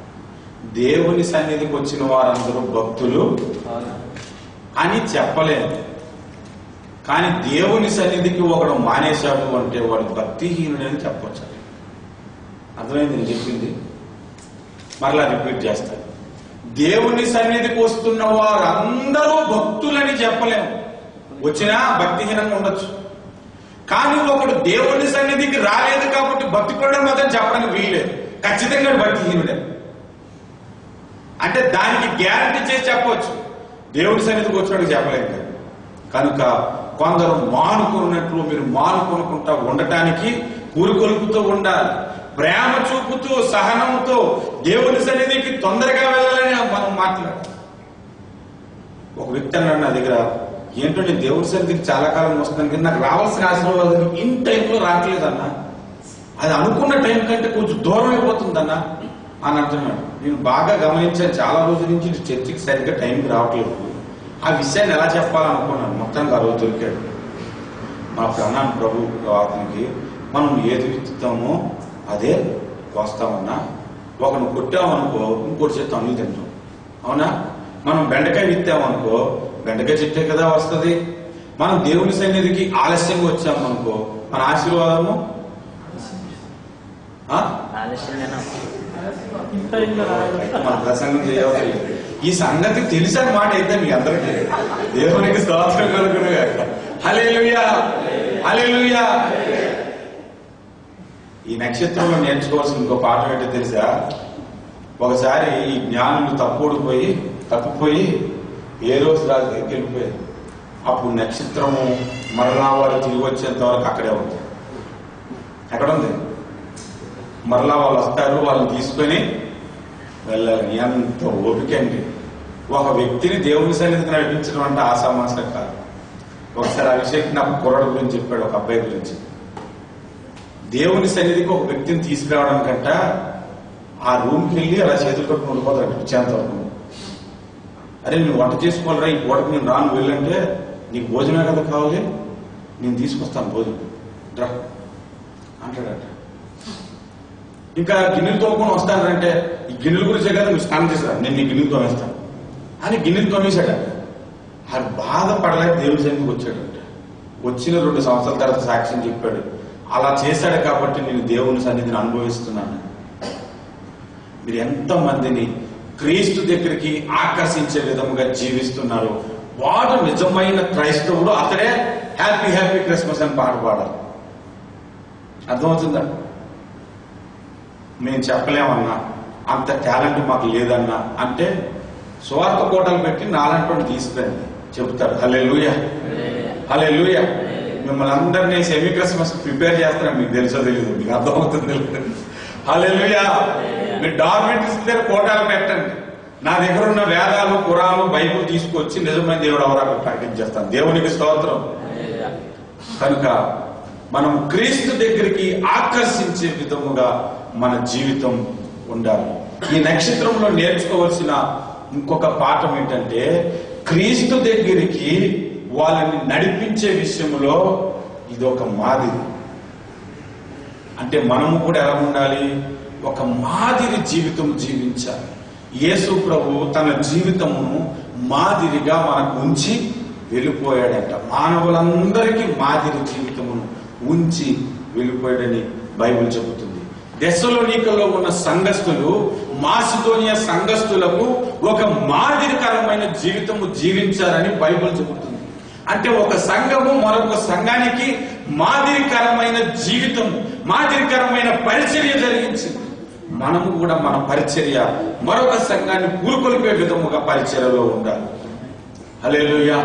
దేవుని సన్నిధికి వచ్చిన వారందరూ భక్తులు అని చెప్పలేము, కానీ దేవుని సన్నిధికి ఒకడు మానేశాడు అంటే వాడు భక్తిహీనుడని చెప్పొచ్చు. అర్థమైంది నేను చెప్పింది? మరలా రిపీట్ చేస్తాను. దేవుని సన్నిధికి వస్తున్న వారందరూ భక్తులని చెప్పలేము, వచ్చినా భక్తిహీనంగా ఉండొచ్చు. కానీ ఒకడు దేవుని సన్నిధికి రాలేదు కాబట్టి భక్తి పడడం మాత్రం చెప్పడానికి వీల్లేదు, ఖచ్చితంగా భక్తిహీనుడే. అంటే దానికి గ్యారంటీ చేసి చెప్పవచ్చు, దేవుని సన్నిధికి వచ్చినట్టు చెప్పలేము. కనుక కొందరు మానుకున్నట్లు మీరు మానుకొనుకుంటా ఉండటానికి కూరుకొలుపుతూ ఉండాలి, ప్రేమ చూపుతూ సహనంతో దేవుని సన్నిధికి తొందరగా వెళ్ళాలని మనం మాట్లాడాలి. ఒక వ్యక్తి అన్నాడు నా దగ్గర, ఏంటో నేను దేవుని సన్నిధికి చాలా కాలం వస్తున్నాను కానీ నాకు రావాల్సిన ఆశీర్వాదం ఇన్ టైంలో రావట్లేదన్నా, అది అనుకున్న టైం కంటే కొంచెం దూరం అయిపోతుందన్నా అని అంటున్నాడు. నేను బాగా గమనించాను, చాలా రోజుల నుంచి చర్చికి సరిగ్గా టైంకి రావట్లేదు. ఆ విషయాన్ని ఎలా చెప్పాలనుకున్నాను, మొత్తానికి ఆ రోజు దొరికాడు. మా అన్నాను ప్రభు అతనికి, మనం ఏది విత్తుతామో అదే కోస్తామన్నా, ఒకను కొట్టామనుకో ఇంకోటి చేతి అన్నులు తింటాం, అవునా? మనం బెండకాయ విత్తామనుకో బెండకాయ చెట్టే కదా వస్తుంది. మనం దేవుని సన్నిధికి ఆలస్యంగా వచ్చామనుకో మన ఆశీర్వాదము మన ప్రసంగం చేయవలసి. ఈ సంగతి తెలిసిన మాట అయితే మీ అందరికీ దేవునికి స్తోత్రం కలుగును గాక. హల్లెలూయా, హల్లెలూయా. ఈ నక్షత్రంలో నేర్చుకోవాల్సిన ఇంకో పాఠం ఏంటో తెలుసా? ఒకసారి ఈ జ్ఞానులు తప్పిపోయి ఏ రోజు రాజు దగ్గరికి వెళ్ళిపోయారు. అప్పుడు నక్షత్రము మరలా వాళ్ళు తిరిగి వచ్చేంత వరకు అక్కడే ఉంది. ఎక్కడ ఉంది? మరలా వాళ్ళు వస్తారు, వాళ్ళని తీసుకొని వెళ్ళాలి. ఎంత ఓపిక అండి! ఒక వ్యక్తిని దేవుని సన్నిధికి నడిపించడం అంటే ఆసామాసం కాదు. ఒకసారి ఆ విషయం నాకు కుర్రాడు గురించి చెప్పాడు, ఒక అబ్బాయి గురించి. దేవుని సన్నిధికి ఒక వ్యక్తిని తీసుకురావడం కంట ఆ రూమ్కి వెళ్ళి అలా చేతులు కట్టుకుని ఉండిపోతాడు వచ్చేంత వరకు. అరే నువ్వు వంట చేసుకోవాలరా, ఈ పూటకు నేను రాను వెళ్ళంటే, నీకు భోజనమే కదా కావాలి, నేను తీసుకొస్తాను భోజనం డ్రా అంటాడట. ఇంకా గిన్నెలు తోముకొని వస్తానంటే, ఈ గిన్నెల గురించే కదా నువ్వు స్నానం చేసిరా, నేను నీ గిన్నెలు తోమేస్తాను అని గిన్నెలు తోమేశాడట. అది బాధపడలేక దేవుని సన్నిధికి వచ్చాడట. వచ్చిన 2 సంవత్సరాల తర్వాత సాక్ష్యం చెప్పాడు, అలా చేశాడు కాబట్టి నేను దేవుని సన్నిధిని అనుభవిస్తున్నాను. మీరు ఎంతమందిని క్రీస్తు దగ్గరికి ఆకర్షించే విధంగా జీవిస్తున్నారు? వాడు నిజమైన క్రైస్తవుడు, అతడే హ్యాపీ హ్యాపీ క్రిస్మస్ అని పాట పాడాలి. అర్థమవుతుందా? మేము చెప్పలేమన్నా, అంత టాలెంట్ మాకు లేదన్నా అంటే స్వార్థ కోటలు పెట్టి నాలంటి తీసుకురండి చెబుతారు. హల్లెలూయా, హల్లెలూయా. మిమ్మల్ని అందరినీ సెమీ క్రిస్మస్ ప్రిపేర్ చేస్తారని మీకు తెలుసో తెలియదు, మీకు అర్థమవుతుంది. హల్లెలూయా. మీరు డార్మెంటరీస్ దగ్గర కోటాలు పెట్టండి, నా దగ్గర ఉన్న వేదాలు ఖురాను బైబుల్ తీసుకొచ్చి నిజమైన దేవుడు ఎవరు ప్రకటించేస్తాను. దేవునికి స్తోత్రం. కనుక మనం క్రీస్తు దగ్గరికి ఆకర్షించే విధముగా మన జీవితం ఉండాలి. ఈ నక్షత్రంలో నేర్చుకోవాల్సిన ఇంకొక పాఠం ఏంటంటే, క్రీస్తు దగ్గరికి వాళ్ళని నడిపించే విషయంలో ఇది ఒక మాదిరి. అంటే మనము కూడా ఎలా ఉండాలి? ఒక మాదిరి జీవితం జీవించాలి. యేసు ప్రభు తన జీవితమును మాదిరిగా మనకు ఉంచి వెళ్ళిపోయాడంట. మానవులందరికీ మాదిరి జీవితమును ఉంచి వెళ్ళిపోయాడని బైబిల్ చెబుతుంది. దెస్సలోనికలో ఉన్న సంఘస్థులు మాసిదోనియా సంఘస్థులకు ఒక మాదిరికరమైన జీవితము జీవించారని బైబిల్ చెబుతుంది. అంటే ఒక సంఘము మరొక సంఘానికి మాదిరికరమైన జీవితము, మాదిరికరమైన పరిచర్య జరిగించింది. మనము కూడా మన పరిచర్య మరొక సంఘాన్ని పూరుకొల్పే విధముగా పరిచర్యలో ఉండాలి. హల్లెలూయా.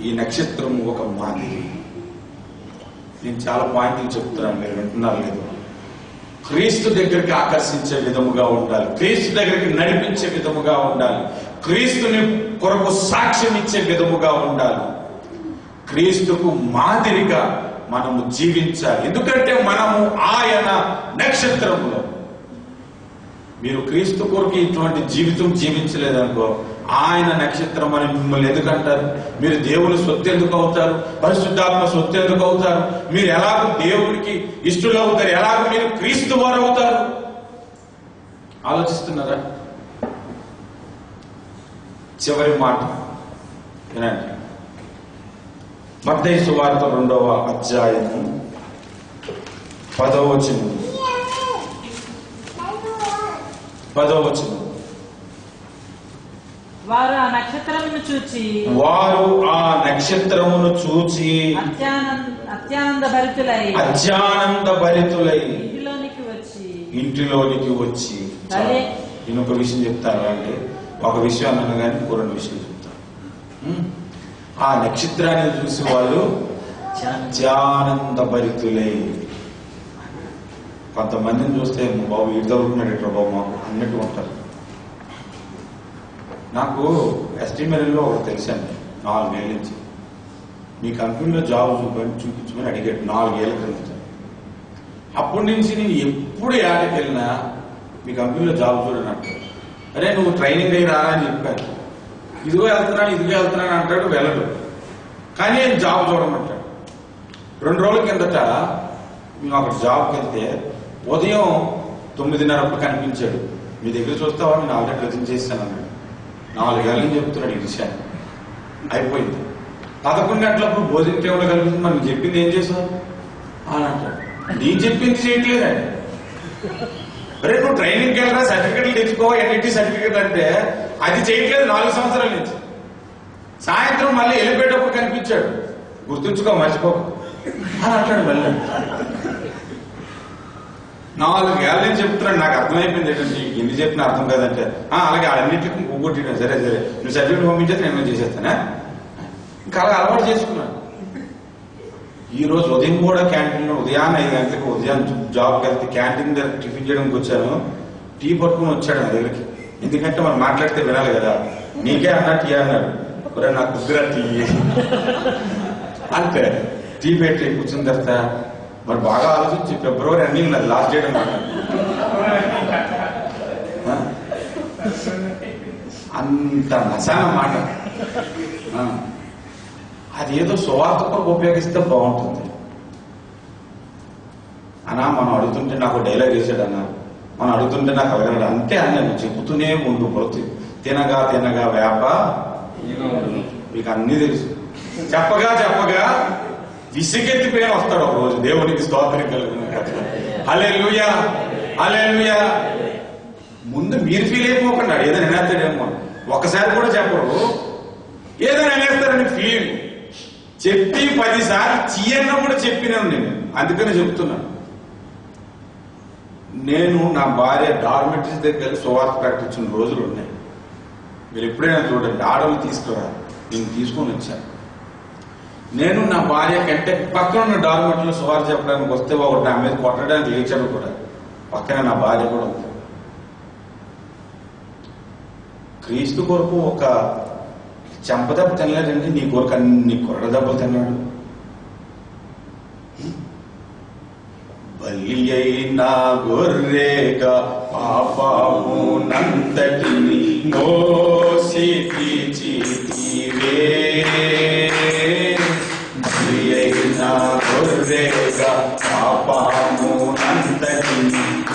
ఈ నక్షత్రము ఒక మాదిరి. నేను చాలా పాయింట్లు చెప్తున్నాను, మీరు వింటున్నారు లేదు? క్రీస్తు దగ్గరికి ఆకర్షించే విధముగా ఉండాలి, క్రీస్తు దగ్గరికి నడిపించే విధముగా ఉండాలి, క్రీస్తుని కొరకు సాక్ష్యం ఇచ్చే విధముగా ఉండాలి. క్రీస్తుకు మాదిరిగా మనము జీవించాలి. ఎందుకంటే మనము ఆయన నక్షత్రములో. మీరు క్రీస్తు కొరకు ఇటువంటి జీవితం జీవించలేదనుకో, ఆయన నక్షత్రం అని మిమ్మల్ని ఎందుకంటారు? మీరు దేవుని సొత్తు ఎందుకు అవుతారు? పరిశుద్ధాత్మ సొత్తు ఎందుకు అవుతారు? మీరు ఎలాగ దేవునికి ఇష్టలు అవుతారు? ఎలాగ మీరు క్రీస్తు వారు అవుతారు? ఆలోచిస్తున్నారా? చివరి మాట వినండి. మత్తయి సువార్త 2వ అధ్యాయము 10వ వచనం. వారు ఆ నక్షత్రమును చూచి అత్యానంద భరితులై ఇంటిలోనికి వచ్చి నేను ఒక విషయం చెప్తాను అంటే, ఒక విషయం అన్నాను కానీ ఇంకో 2 విషయాలు చెప్తాను. ఆ నక్షత్రాన్ని చూసి వాళ్ళు అత్యానంద భరితులై. కొంతమందిని చూస్తే బాబు ఇటు చదువుకున్నాడు బాబు మాకు అన్నట్టు ఉంటారు. నాకు ఎస్టిమేట్లో ఒకటి తెలుసండి, 4 ఏళ్ళ నుంచి. మీ కంపెనీలో జాబ్ చూపించమని అడిగాడు 4 ఏళ్ళ క్రితం. అప్పటి నుంచి నేను ఎప్పుడు యాడికి వెళ్ళినా మీ కంపెనీలో జాబ్ చూడని అంటాడు. అరే నువ్వు ట్రైనింగ్ అయ్యి రారా అని చెప్పాను. ఇదిగో వెళ్తున్నాను అంటాడు, వెళ్ళడు. కానీ నేను జాబ్ చూడమంటాడు. 2 రోజుల కిందట మేము అక్కడ జాబ్కి వెళ్తే ఉదయం 9:30 కనిపించాడు. మీ దగ్గర చూస్తావా, నేను ఆల్రెడీ రిజైన్ చేశాను అన్నాడు. 4 ఏళ్ళ నుంచి చెప్తున్నాడు ఈ విషయాన్ని. అయిపోయింది. 11 గంటలప్పుడు భోజనం టైంలో కలుగుతుంది. మనం చెప్పింది ఏం చేసావు అని అంటాడు. నేను చెప్పింది చేయట్లేదండి. అరే నువ్వు ట్రైనింగ్కి వెళ్ళరా, సర్టిఫికెట్లు తెచ్చుకో, ఎన్ఐటి సర్టిఫికెట్ అంటే అది చేయట్లేదు 4 సంవత్సరాల నుంచి. సాయంత్రం మళ్ళీ వెళ్ళిపోయేటప్పుడు కనిపించాడు, గుర్తుంచుకో మర్చిపో అని అంటాడు. మళ్ళీ 4 ఏళ్ళ నుంచి చెప్తున్నాడు. నాకు అర్థమైపోయింది ఏంటంటే, ఎన్ని చెప్పినా అర్థం కాదంటే అలాగే అన్నింటికి ఇంకొకటి సరే నువ్వు సర్టిఫికెట్ పంపించేస్తే నేను చేసేస్తానా, ఇంకా అలా అలవాటు చేసుకున్నాను. ఈ రోజు ఉదయం కూడా క్యాంటీన్లో ఉదయాన్నే 5 గంటలకు ఉదయం జాబ్కి వెళ్తే క్యాంటీన్ దగ్గర టిఫిన్ చేయడానికి వచ్చాను. టీ పట్టుకుని వచ్చాడు నా దగ్గరికి. ఎందుకంటే మనం మాట్లాడితే వినాలి కదా. నీకే అన్నా టీ అన్నాడు. నాకు కుదిరా టీ అంతే. టీ పెట్టి కూర్చున్న తర్వాత మరి బాగా ఆలోచించి ఫిబ్రవరి అన్ని నాది లాస్ట్ డేట్ అన్నమాట. అంత నశాన మాట. అది ఏదో సువార్త కొరకు ఉపయోగిస్తే బాగుంటుంది అన్నా. మనం అడుగుతుంటే నాకు డైలాగ్ వేసాడు అన్నా, మనం అడుగుతుంటే నాకు అడగడు అంతే అన్నాను. చెబుతూనే ఉండు పోతే తినగా తినగా వేప మీకు అన్ని తెలుసు. చెప్పగా విసిగెత్తిపోయిన వస్తాడు ఒక రోజు. దేవునికి స్తోత్రం కలుగును. హల్లెలూయా హల్లెలూయా. ముందు మీరు ఫీల్ అయిపోకుండా ఏదైనా అనేస్తాడేమో. ఒకసారి కూడా చెప్పరు, ఏదైనా అనేస్తారని ఫీలింగ్. చెప్పి 10 సార్లు చీయన్న కూడా చెప్పినాను నేను. అందుకని చెప్తున్నాను. నేను నా భార్య డార్మెటరీస్ దగ్గర సువార్త ప్రకటించిన రోజులు ఉన్నాయి. మీరు ఎప్పుడైనా చూడండి, ఆడవాళ్ళు తీసుకురా, నేను తీసుకొని వచ్చాను. నేను నా భార్య కంటే పక్కన ఉన్న డార్మెటరీలో సువార్త చెప్పడానికి వస్తే ఒకటి నా మీద కొట్టడానికి లేచాడు కూడా. పక్కన నా భార్య కూడా ఉంది. క్రీస్తు కొరకు ఒక చెంపదెబ్బ తినలేదండి, నీ కొరకు అన్ని కొరడ దెబ్బలు తిన్నాడు. బలి అయినా గొర్రెగా పాపమునంతటిని మోసి తీర్చితివే. బలి అయినా గొర్రెగా పాపమునంతటిని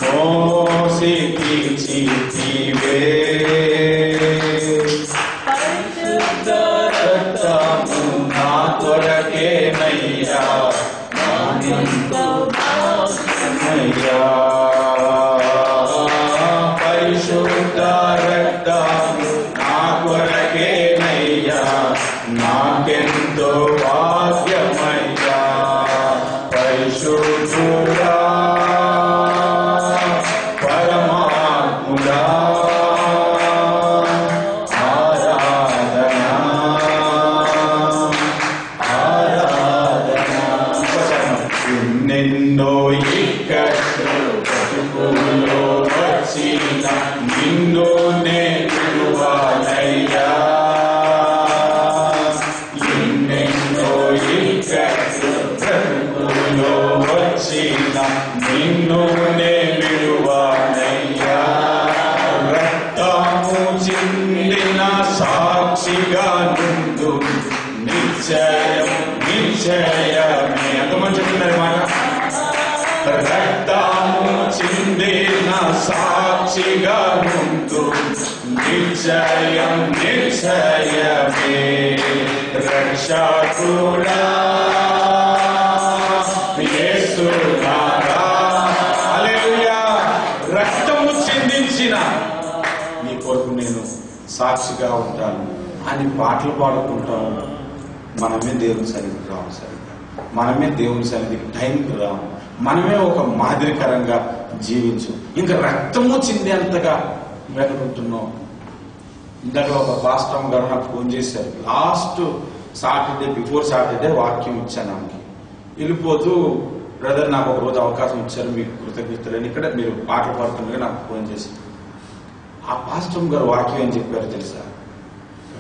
మోసి తీర్చితివే. నా కొరకేనయ్యా పరిశుద్ధ రక్తము నా కొరకేనయ్యా. నాకెంతో భాగ్యమయ్యా. పరిశుద్ధుడా పరమాత్ముడా నిన్నో ఇక్కడలో వచ్చిన నిన్ను నేను విడువనయ్యా. సాక్షిగా నుండు నిశ్చయం నిశ్చయమే. ఎంతమంది చెప్తున్నారు మాట? రక్తము చిందిన సాక్షిగా నుండు నిశ్చయం నిశ్చయమే. రక్షకుడా యేసునాథా, హల్లెలూయా. రక్తము చిందించిన నీ కొరకు నేను సాక్షిగా ఉంటాను అని పాటలు పాడుకుంటాం. మనమే దేవుని సన్నిధికి రాము, సరిగ్గా మనమే దేవుని సన్నిధికి టైంకి రాము, మనమే ఒక మాదిరికరంగా జీవించు. ఇంకా రక్తము చిందేంతగా వెనుకుంటున్నాం. ఇందాక ఒక పాస్టర్ గారు నాకు ఫోన్ చేశారు. లాస్ట్ సాటర్డే, బిఫోర్ సాటర్డే వాక్యం ఇచ్చాను ఆమెకి. వెళ్ళిపోతూ, బ్రదర్ నాకు ఒక రోజు అవకాశం ఇచ్చారు, మీకు కృతజ్ఞతలని, ఇక్కడ మీరు పాటలు పాడుతుండగా నాకు ఫోన్ చేశారు. ఆ పాస్టర్ గారు వాక్యం ఏం చెప్పారు తెలుసా?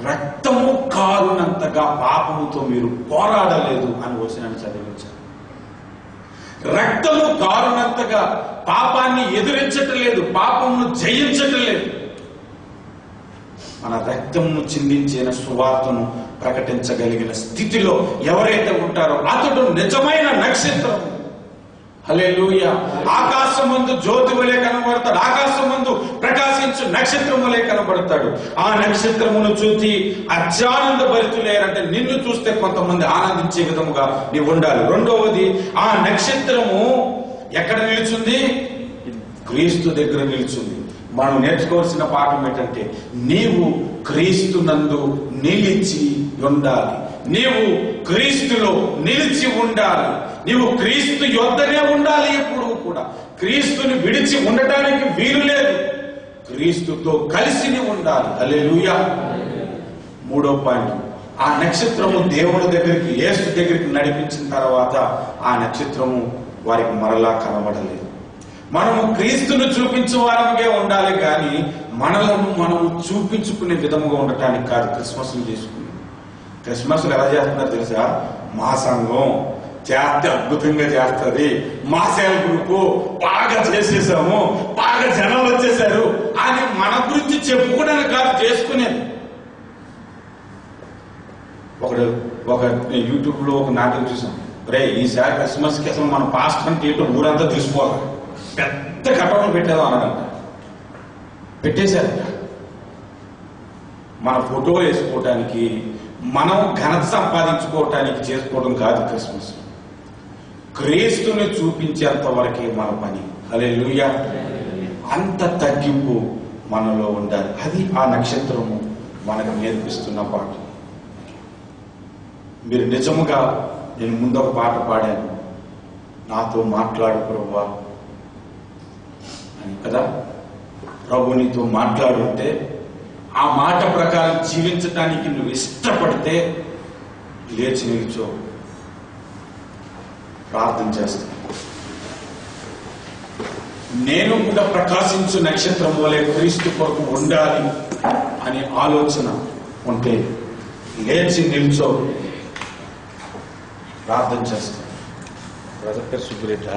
రక్తము కారునంతగా పాపముతో మీరు పోరాడలేదు అని వచనాన్ని చదివించారు. రక్తము కారునంతగా పాపాన్ని ఎదురించటలేదు, పాపమును జయించటలేదు. మన రక్తమును చిందించిన సువార్తను ప్రకటించగలిగిన స్థితిలో ఎవరైతే ఉంటారో అతడు నిజమైన నక్షత్రం. హల్లెలూయా. ఆకాశమందు జ్యోతి వలె కనబడతాడు, ఆకాశమందు ప్రకాశించు నక్షత్రం వలె కనబడతాడు. ఆ నక్షత్రమును చూసి అత్యానంద భరితులేరంటే నిన్ను చూస్తే కొంతమంది ఆనందించే విధముగా నీవు ఉండాలి. రెండవది, ఆ నక్షత్రము ఎక్కడ నిలుచుంది? క్రీస్తు దగ్గర నిలుచుంది. మనం నేర్చుకోవాల్సిన పాఠం ఏంటంటే, నీవు క్రీస్తునందు నిలిచి ఉండాలి. నీవు క్రీస్తులో నిలిచి ఉండాలి. నీవు క్రీస్తు యొద్దనే ఉండాలి. ఎప్పుడు కూడా క్రీస్తుని విడిచి ఉండటానికి వీలు లేదు. క్రీస్తుతో కలిసి ఉండాలి. హల్లెలూయా. మూడో పాయింట్, ఆ నక్షత్రము దేవుని దగ్గరికి, యేసు దగ్గరికి నడిపించిన తర్వాత ఆ నక్షత్రము వారికి మరలా కనబడలేదు. మనము క్రీస్తును చూపించే వారముగా ఉండాలి, కానీ మనలను మనము చూపించుకునే విధముగా ఉండటానికి కాదు. క్రిస్మస్ చేసుకుని, క్రిస్మస్ ఎలా చేస్తున్నారు తెలుసా? మా సంఘం చేస్తే అద్భుతంగా చేస్తుంది, మా సేవ గ్రూపు బాగా చేసేసాము, బాగా జనం వచ్చేసారు అని మన గురించి చెప్పుకోవడానికి కాదు చేసుకునేది. ఒక యూట్యూబ్ లో ఒక నాటకం చూసాం. రే, ఈసారి క్రిస్మస్ కి అసలు మన పాస్టర్ అంటే ఏంటో ఊరంతా తెలుసుకోవాలి, పెద్ద కటౌట్లు పెట్టేదో అనగంట. పెట్టేశారు. మన ఫోటో వేసుకోవటానికి, మనం ఘనత సంపాదించుకోవటానికి చేసుకోవడం కాదు క్రిస్మస్. క్రీస్తుని చూపించేంత వరకే మన పని. హల్లెలూయా. అంత తగ్గింపు మనలో ఉండాలి. అది ఆ నక్షత్రము మనకు నేర్పిస్తున్న పాట. మీరు నిజముగా, నేను ముందొక పాట పాడాను, నాతో మాట్లాడు ప్రభువా అని కదా. ప్రభు నీతో మాట్లాడుంటే, ఆ మాట ప్రకారం జీవించటానికి నువ్వు ఇష్టపడితే లేచి నిల్చో, ప్రార్థన చేస్తా. నేను కూడా ప్రకాశించు నక్షత్రం వలె క్రీస్తు కొరకు ఉండాలి అని ఆలోచన ఉంటే లేచి నిల్చో, ప్రార్థన చేస్తా. బ్రదర్ పేరు సుబ్బిరెడ్డి.